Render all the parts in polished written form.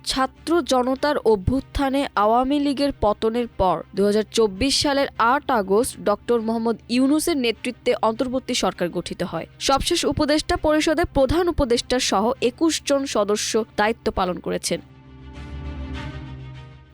ছাত্র জনতার অভ্যুত্থানে আওয়ামী লীগের পতনের পর 2024 সালের 8 আগস্ট ডক্টর মোহাম্মদ ইউনূসের নেতৃত্বে অন্তর্বর্তী সরকার গঠিত হয়। সবশেষ উপদেষ্টা পরিষদে প্রধান উপদেষ্টা সহ 21 জন সদস্য দায়িত্ব পালন করেছেন।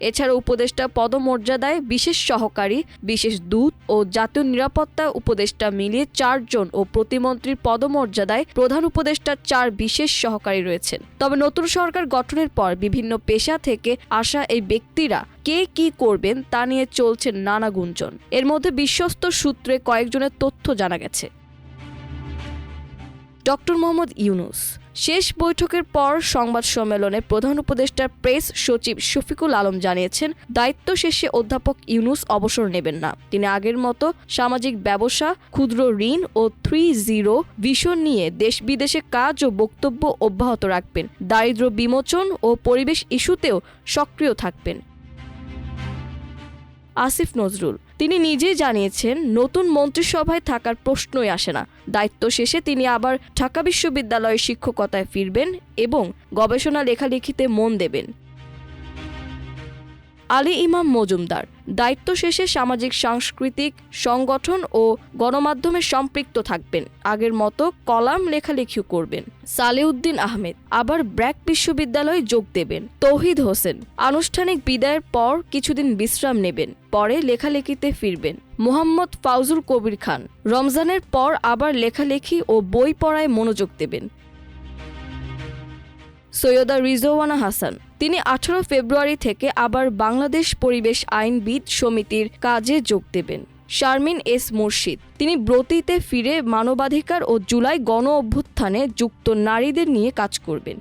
এছাড়া উপদেষ্টা পদমর্যাদায় বিশেষ সহকারী, বিশেষ দূত ও জাতীয় নিরাপত্তা উপদেষ্টা মিলিয়ে 4 জন ও প্রতিমন্ত্রীর পদমর্যাদায় প্রধান উপদেষ্টার 4 বিশেষ সহকারী রয়েছেন। তবে নতুন সরকার গঠনের পর বিভিন্ন পেশা থেকে আসা এই ব্যক্তিরা কে কি করবেন তা নিয়ে চলছে নানা গুঞ্জন। এর মধ্যে বিশ্বস্ত সূত্রে কয়েকজনের তথ্য জানা গেছে। ডক্টর মোহাম্মদ ইউনূস শেষ বৈঠকের পর সংবাদ সম্মেলনে প্রধান উপদেষ্টার প্রেস সচিব শফিকুল আলম জানিয়েছেন, দায়িত্ব শেষে অধ্যাপক ইউনূস অবসর নেবেন না। তিনি আগের মতো সামাজিক ব্যবসা, ক্ষুদ্র ঋণ ও 3-0 ভিশন নিয়ে দেশ বিদেশে কাজ ও বক্তব্য অব্যাহত রাখবেন। দারিদ্র্য বিমোচন ও পরিবেশ ইস্যুতেও সক্রিয় থাকবেন। আসিফ নজরুল তিনি নিজেই জানিয়েছেন, নতুন মন্ত্রিসভায় থাকার প্রশ্নই আসে না। দায়িত্ব শেষে তিনি আবার ঢাকা বিশ্ববিদ্যালয়ে শিক্ষকতায় ফিরবেন এবং গবেষণা লেখালেখিতে মন দেবেন। আলী ইমাম মজুমদার দায়িত্ব শেষে সামাজিক সাংস্কৃতিক সংগঠন ও গণমাধ্যমে সম্পৃক্ত থাকবেন। আগের মতো কলাম লেখালেখিও করবেন। সালেউদ্দিন আহমেদ আবার ব্র্যাক বিশ্ববিদ্যালয়ে যোগ দেবেন। তৌহিদ হোসেন আনুষ্ঠানিক বিদায়ের পর কিছুদিন বিশ্রাম নেবেন, পরে লেখালেখিতে ফিরবেন। মোহাম্মদ ফাউজুল কবির খান রমজানের পর আবার লেখালেখি ও বই পড়ায় মনোযোগ দেবেন। সৈয়দা রিজওয়ানা হাসান তিনি 18 ফেব্রুয়ারি থেকে আবার বাংলাদেশ পরিবেশ আইনবিদ সমিতির কাজে যোগ দেবেন। শারমিন এস মুর্শিদ তিনি ব্রতিতে ফিরে মানবাধিকার ও জুলাই গণ অভ্যুত্থানে যুক্ত নারীদের নিয়ে কাজ করবেন।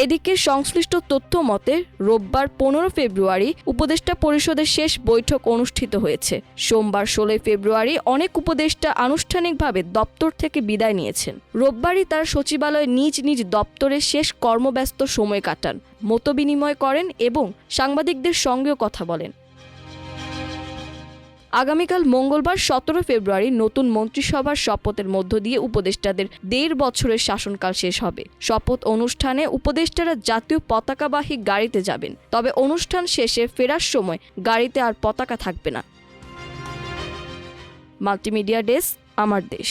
এদিকে সংশ্লিষ্ট তথ্য মতে রোববার 15 ফেব্রুয়ারি উপদেষ্টা পরিষদের শেষ বৈঠক অনুষ্ঠিত হয়েছে। সোমবার 16 ফেব্রুয়ারি অনেক উপদেষ্টা আনুষ্ঠানিকভাবে দপ্তর থেকে বিদায় নিয়েছেন। রোববারই তার সচিবালয়ে নিজ নিজ দপ্তরে শেষ কর্মব্যস্ত সময় কাটান, মতবিনিময় করেন এবং সাংবাদিকদের সঙ্গেও কথা বলেন। আগামীকাল মঙ্গলবার 17 ফেব্রুয়ারি নতুন মন্ত্রিসভার শপথের মধ্য দিয়ে উপদেষ্টাদের 1.5 বছরের শাসনকাল শেষ হবে। শপথ অনুষ্ঠানে উপদেষ্টারা জাতীয় পতাকাবাহী গাড়িতে যাবেন। তবে অনুষ্ঠান শেষে ফেরার সময় গাড়িতে আর পতাকা থাকবে না। মাল্টিমিডিয়া ডেস্ক, আমার দেশ।